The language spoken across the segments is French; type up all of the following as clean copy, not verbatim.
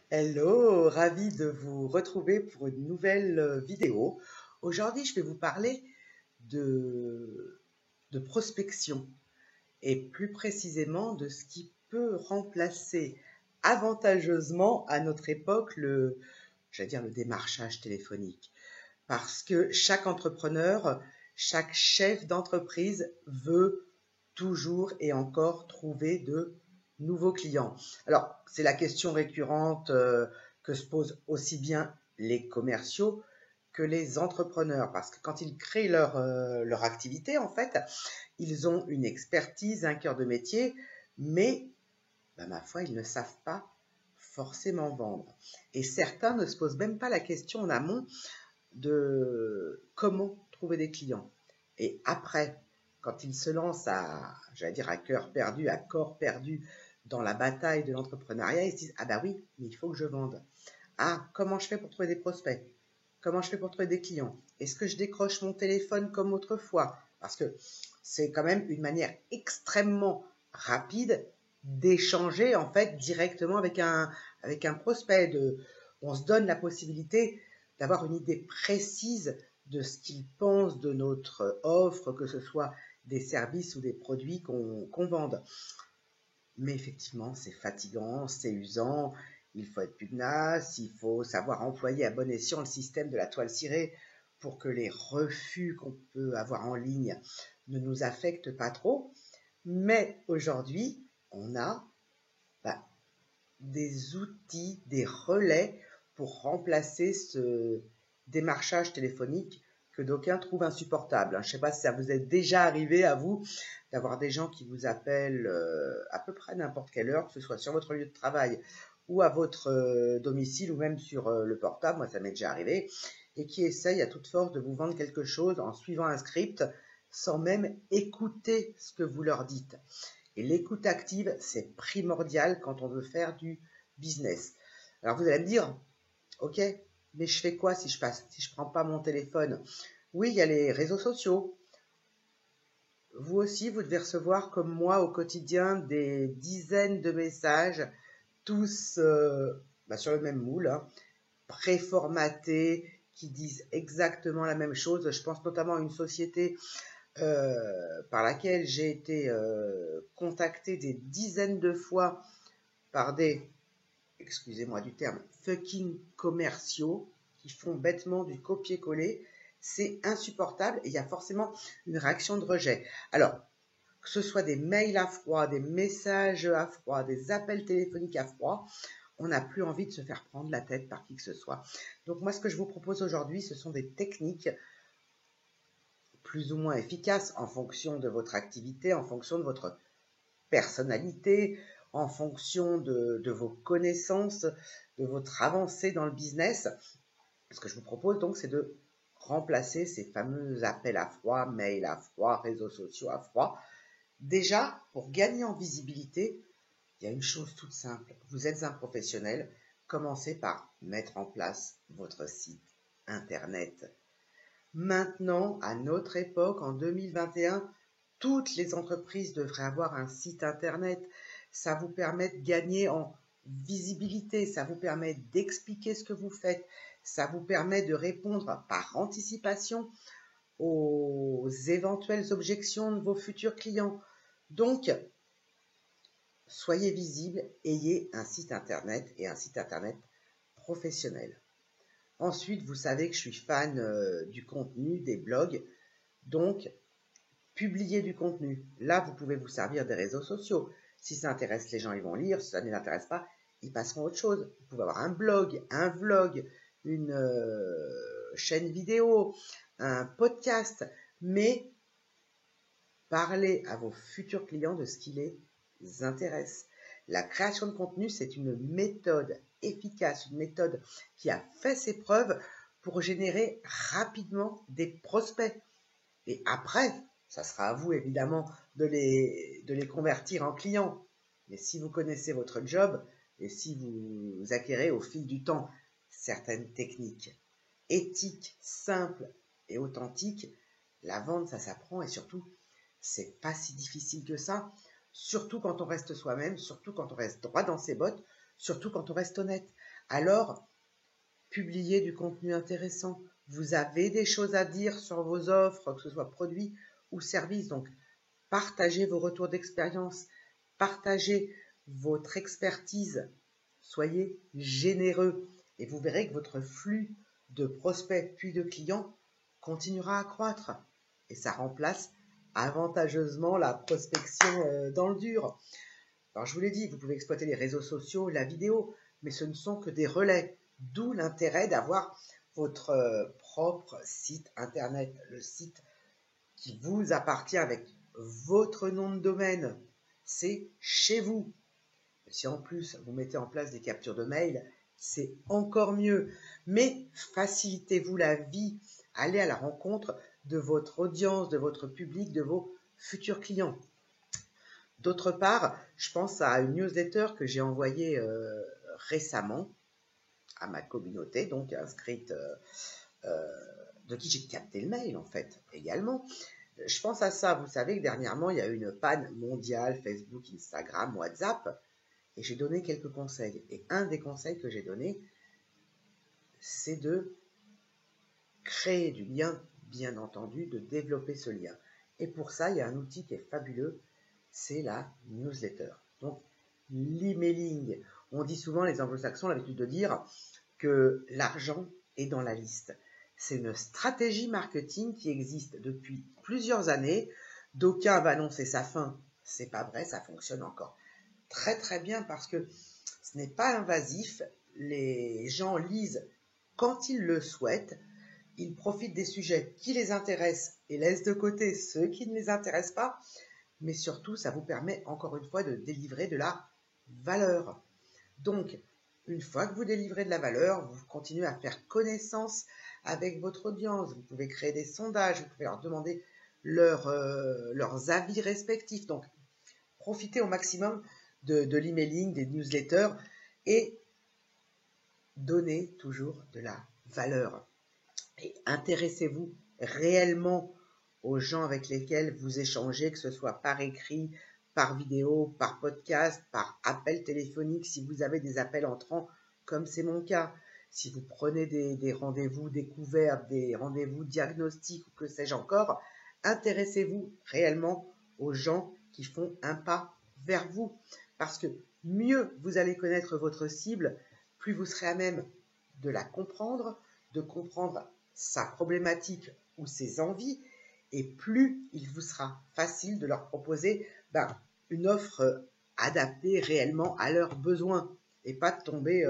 Hello, ravi de vous retrouver pour une nouvelle vidéo. Aujourd'hui, je vais vous parler de, de prospection et plus précisément de ce qui peut remplacer avantageusement à notre époque j'allais dire le démarchage téléphonique. Parce que chaque entrepreneur, chaque chef d'entreprise veut toujours et encore trouver de nouveaux clients. Alors, c'est la question récurrente que se posent aussi bien les commerciaux que les entrepreneurs, parce que quand ils créent leur activité, en fait, ils ont une expertise, un cœur de métier, mais, ma foi, ils ne savent pas forcément vendre. Et certains ne se posent même pas la question en amont de comment trouver des clients. Et après, quand ils se lancent j'allais dire à cœur perdu, à corps perdu dans la bataille de l'entrepreneuriat, ils se disent, ah bah oui, mais il faut que je vende. Ah, comment je fais pour trouver des prospects? Comment je fais pour trouver des clients? Est-ce que je décroche mon téléphone comme autrefois? Parce que c'est quand même une manière extrêmement rapide d'échanger en fait directement avec un prospect. On se donne la possibilité d'avoir une idée précise de ce qu'il pense de notre offre, que ce soit des services ou des produits qu'on vende. Mais effectivement, c'est fatigant, c'est usant, il faut être pugnace, il faut savoir employer à bon escient le système de la toile cirée pour que les refus qu'on peut avoir en ligne ne nous affectent pas trop. Mais aujourd'hui, on a bah, des outils, des relais pour remplacer ce démarchage téléphonique que d'aucuns trouvent insupportable. Je ne sais pas si ça vous est déjà arrivé à vous d'avoir des gens qui vous appellent à peu près n'importe quelle heure, que ce soit sur votre lieu de travail ou à votre domicile ou même sur le portable, moi ça m'est déjà arrivé, et qui essayent à toute force de vous vendre quelque chose en suivant un script sans même écouter ce que vous leur dites. Et l'écoute active, c'est primordial quand on veut faire du business. Alors vous allez me dire, ok, mais je fais quoi si je prends pas mon téléphone? Oui, il y a les réseaux sociaux. Vous aussi, vous devez recevoir comme moi au quotidien des dizaines de messages, tous sur le même moule, hein, préformatés, qui disent exactement la même chose. Je pense notamment à une société par laquelle j'ai été contacté des dizaines de fois par des, excusez-moi du terme, fucking commerciaux qui font bêtement du copier-coller. C'est insupportable et il y a forcément une réaction de rejet. Alors, que ce soit des mails à froid, des messages à froid, des appels téléphoniques à froid, on n'a plus envie de se faire prendre la tête par qui que ce soit. Donc moi, ce que je vous propose aujourd'hui, ce sont des techniques plus ou moins efficaces en fonction de votre activité, en fonction de votre personnalité, en fonction de vos connaissances, de votre avancée dans le business. Ce que je vous propose donc, c'est de remplacer ces fameux appels à froid, mails à froid, réseaux sociaux à froid. Déjà, pour gagner en visibilité, il y a une chose toute simple. Vous êtes un professionnel, commencez par mettre en place votre site internet. Maintenant, à notre époque, en 2021, toutes les entreprises devraient avoir un site internet. Ça vous permet de gagner en visibilité, ça vous permet d'expliquer ce que vous faites, ça vous permet de répondre par anticipation aux éventuelles objections de vos futurs clients. Donc, soyez visible, ayez un site internet et un site internet professionnel. Ensuite, vous savez que je suis fan du contenu, des blogs, donc publiez du contenu. Là, vous pouvez vous servir des réseaux sociaux. Si ça intéresse les gens, ils vont lire. Si ça ne les intéresse pas, ils passeront à autre chose. Vous pouvez avoir un blog, un vlog, une chaîne vidéo, un podcast, mais parlez à vos futurs clients de ce qui les intéresse. La création de contenu, c'est une méthode efficace, une méthode qui a fait ses preuves pour générer rapidement des prospects. Et après, ça sera à vous évidemment de les convertir en clients. Mais si vous connaissez votre job et si vous acquérez au fil du temps certaines techniques éthiques, simples et authentiques, la vente, ça s'apprend et surtout, c'est pas si difficile que ça. Surtout quand on reste soi-même, surtout quand on reste droit dans ses bottes, surtout quand on reste honnête. alors publiez du contenu intéressant. Vous avez des choses à dire sur vos offres, que ce soit produits ou services. Donc, partagez vos retours d'expérience, partagez votre expertise, soyez généreux et vous verrez que votre flux de prospects puis de clients continuera à croître et ça remplace avantageusement la prospection dans le dur. Alors je vous l'ai dit, vous pouvez exploiter les réseaux sociaux, la vidéo, mais ce ne sont que des relais, d'où l'intérêt d'avoir votre propre site internet, le site qui vous appartient avec votre nom de domaine, c'est chez vous. Si en plus vous mettez en place des captures de mail, c'est encore mieux. Mais facilitez-vous la vie, allez à la rencontre de votre audience, de votre public, de vos futurs clients. D'autre part, je pense à une newsletter que j'ai envoyée récemment à ma communauté, donc inscrite, de qui j'ai capté le mail en fait également. Je pense à ça, vous savez que dernièrement, il y a eu une panne mondiale, Facebook, Instagram, WhatsApp, et j'ai donné quelques conseils. Et un des conseils que j'ai donné, c'est de créer du lien, bien entendu, de développer ce lien. Et pour ça, il y a un outil qui est fabuleux, c'est la newsletter. Donc, l'emailing. On dit souvent, les anglo-saxons ont l'habitude de dire que l'argent est dans la liste. C'est une stratégie marketing qui existe depuis plusieurs années. D'aucuns va annoncer sa fin. C'est pas vrai, ça fonctionne encore très très bien parce que ce n'est pas invasif. Les gens lisent quand ils le souhaitent. Ils profitent des sujets qui les intéressent et laissent de côté ceux qui ne les intéressent pas. Mais surtout, ça vous permet encore une fois de délivrer de la valeur. Donc, une fois que vous délivrez de la valeur, vous continuez à faire connaissance avec votre audience. Vous pouvez créer des sondages, vous pouvez leur demander leurs avis respectifs. Donc, profitez au maximum de l'emailing, des newsletters et donnez toujours de la valeur. Et intéressez-vous réellement aux gens avec lesquels vous échangez, que ce soit par écrit, par vidéo, par podcast, par appel téléphonique, si vous avez des appels entrants, comme c'est mon cas. Si vous prenez des rendez-vous découvertes, des rendez-vous diagnostiques ou que sais-je encore, intéressez-vous réellement aux gens qui font un pas vers vous. Parce que mieux vous allez connaître votre cible, plus vous serez à même de la comprendre, de comprendre sa problématique ou ses envies, et plus il vous sera facile de leur proposer une offre adaptée réellement à leurs besoins et pas de tomber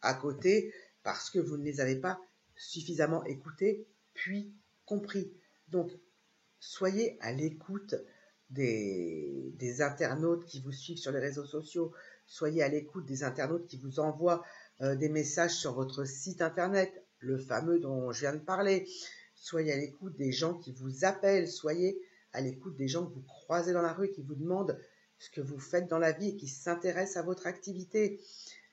à côté parce que vous ne les avez pas suffisamment écoutés puis compris. Donc, soyez à l'écoute des internautes qui vous suivent sur les réseaux sociaux, soyez à l'écoute des internautes qui vous envoient des messages sur votre site internet, le fameux dont je viens de parler. Soyez à l'écoute des gens qui vous appellent, soyez à l'écoute des gens que vous croisez dans la rue et qui vous demandent ce que vous faites dans la vie et qui s'intéressent à votre activité.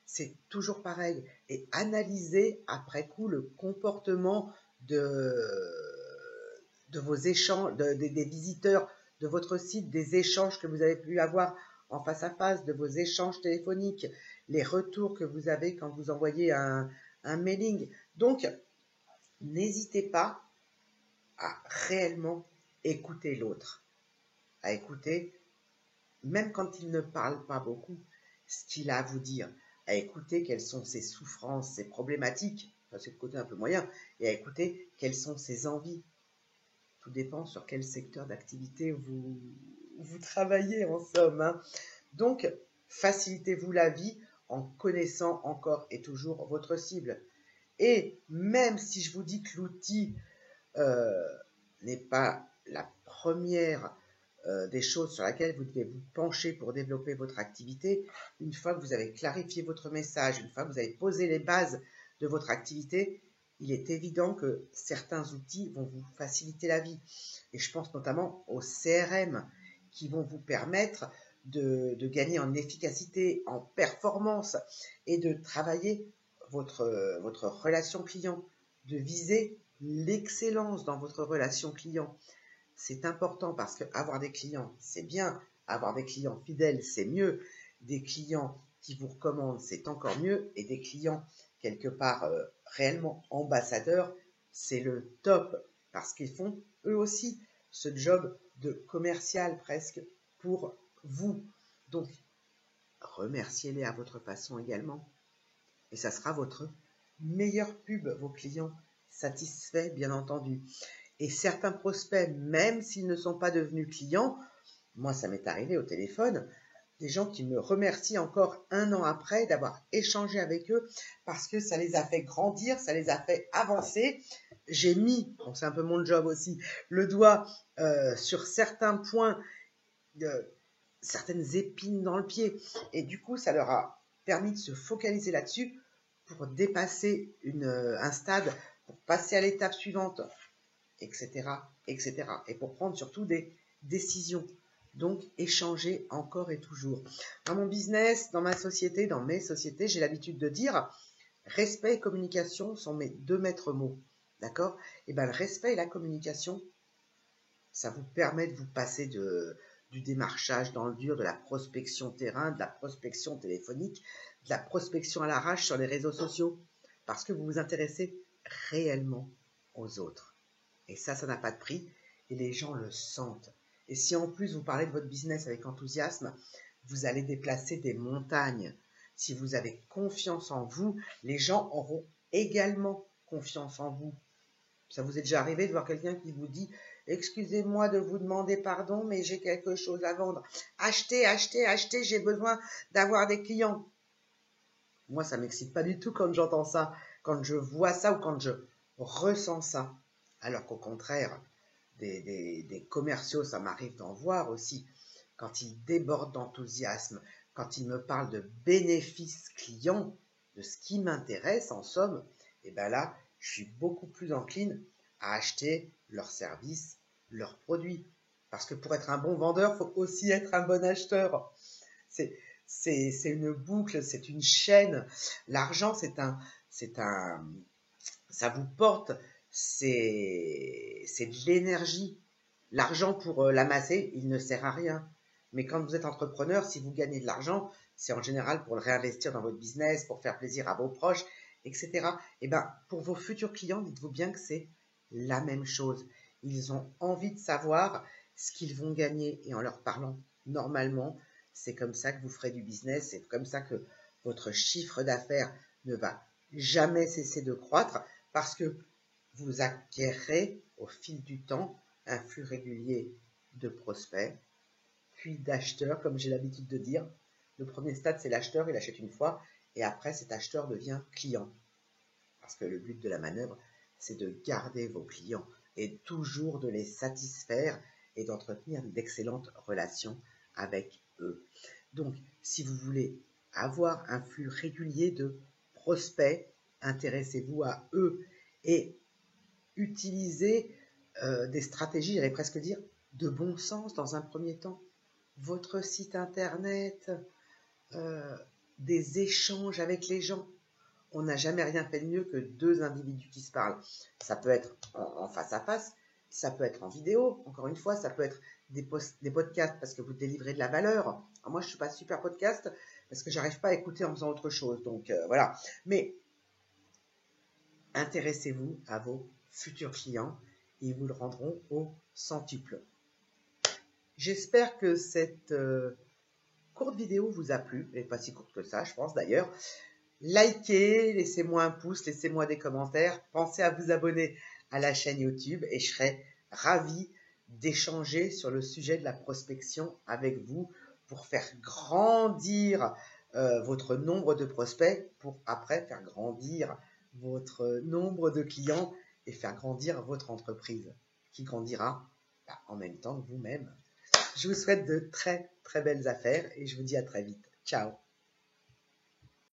C'est toujours pareil. Et analysez après coup le comportement de vos échanges, des visiteurs de votre site, des échanges que vous avez pu avoir en face à face, de vos échanges téléphoniques, les retours que vous avez quand vous envoyez un mailing. Donc, n'hésitez pas à réellement écouter l'autre, à écouter, même quand il ne parle pas beaucoup, ce qu'il a à vous dire, à écouter quelles sont ses souffrances, ses problématiques, c'est le côté un peu moyen, et à écouter quelles sont ses envies. Tout dépend sur quel secteur d'activité vous travaillez en somme. Hein. Donc, facilitez-vous la vie en connaissant encore et toujours votre cible. Et même si je vous dis que l'outil n'est pas la première des choses sur laquelle vous devez vous pencher pour développer votre activité, une fois que vous avez clarifié votre message, une fois que vous avez posé les bases de votre activité, il est évident que certains outils vont vous faciliter la vie. Et je pense notamment aux CRM qui vont vous permettre de gagner en efficacité, en performance et de travailler votre relation client, de viser l'excellence dans votre relation client. C'est important parce que avoir des clients, c'est bien. Avoir des clients fidèles, c'est mieux. Des clients qui vous recommandent, c'est encore mieux. Et des clients, quelque part, réellement ambassadeurs, c'est le top. Parce qu'ils font, eux aussi, ce job de commercial presque pour vous. Donc, remerciez-les à votre façon également. Et ça sera votre meilleure pub, vos clients satisfaits, bien entendu. Et certains prospects, même s'ils ne sont pas devenus clients, moi ça m'est arrivé au téléphone, des gens qui me remercient encore 1 an après d'avoir échangé avec eux parce que ça les a fait grandir, ça les a fait avancer. J'ai mis, bon, c'est un peu mon job aussi, le doigt sur certains points, certaines épines dans le pied. Et du coup, ça leur a permis de se focaliser là-dessus pour dépasser un stade, pour passer à l'étape suivante, etc., etc. Et pour prendre surtout des décisions. Donc, échanger encore et toujours. Dans mon business, dans ma société, dans mes sociétés, j'ai l'habitude de dire respect et communication sont mes 2 maîtres mots. D'accord? Et bien, le respect et la communication, ça vous permet de vous passer du démarchage dans le dur, de la prospection terrain, de la prospection téléphonique, de la prospection à l'arrache sur les réseaux sociaux, parce que vous vous intéressez réellement aux autres. Et ça n'a pas de prix, et les gens le sentent. Et si en plus vous parlez de votre business avec enthousiasme, vous allez déplacer des montagnes. Si vous avez confiance en vous, les gens auront également confiance en vous. Ça vous est déjà arrivé de voir quelqu'un qui vous dit « Excusez-moi de vous demander pardon, mais j'ai quelque chose à vendre. Achetez, achetez, achetez, j'ai besoin d'avoir des clients. » Moi, ça ne m'excite pas du tout quand j'entends ça, quand je vois ça ou quand je ressens ça. Alors qu'au contraire, des commerciaux, ça m'arrive d'en voir aussi, quand ils débordent d'enthousiasme, quand ils me parlent de bénéfices clients, de ce qui m'intéresse en somme, et bien là, je suis beaucoup plus encline à acheter leurs services, leurs produits. Parce que pour être un bon vendeur, il faut aussi être un bon acheteur. C'est une boucle, c'est une chaîne. L'argent, ça vous porte, c'est de l'énergie. L'argent pour l'amasser, il ne sert à rien. Mais quand vous êtes entrepreneur, si vous gagnez de l'argent, c'est en général pour le réinvestir dans votre business, pour faire plaisir à vos proches, etc. Et bien, pour vos futurs clients, dites-vous bien que c'est la même chose. Ils ont envie de savoir ce qu'ils vont gagner. Et en leur parlant normalement, c'est comme ça que vous ferez du business. C'est comme ça que votre chiffre d'affaires ne va jamais cesser de croître parce que vous acquérez au fil du temps un flux régulier de prospects, puis d'acheteurs, comme j'ai l'habitude de dire. Le premier stade, c'est l'acheteur, il achète une fois, et après, cet acheteur devient client. Parce que le but de la manœuvre, c'est de garder vos clients et toujours de les satisfaire et d'entretenir d'excellentes relations avec eux. Donc, si vous voulez avoir un flux régulier de prospects, intéressez-vous à eux et utilisez des stratégies, j'allais presque dire, de bon sens dans un premier temps. Votre site internet, des échanges avec les gens. On n'a jamais rien fait de mieux que 2 individus qui se parlent. Ça peut être en face à face, ça peut être en vidéo, encore une fois, ça peut être des podcasts parce que vous délivrez de la valeur. Alors moi, je ne suis pas super podcast parce que j'arrive pas à écouter en faisant autre chose. Donc voilà. Mais intéressez-vous à vos futurs clients et ils vous le rendront au centuple. J'espère que cette courte vidéo vous a plu. Elle n'est pas si courte que ça, je pense d'ailleurs. Likez, laissez-moi un pouce, laissez-moi des commentaires. Pensez à vous abonner à la chaîne YouTube et je serai ravi d'échanger sur le sujet de la prospection avec vous pour faire grandir votre nombre de prospects pour après faire grandir votre nombre de clients et faire grandir votre entreprise qui grandira en même temps que vous-même. Je vous souhaite de très très belles affaires et je vous dis à très vite. Ciao.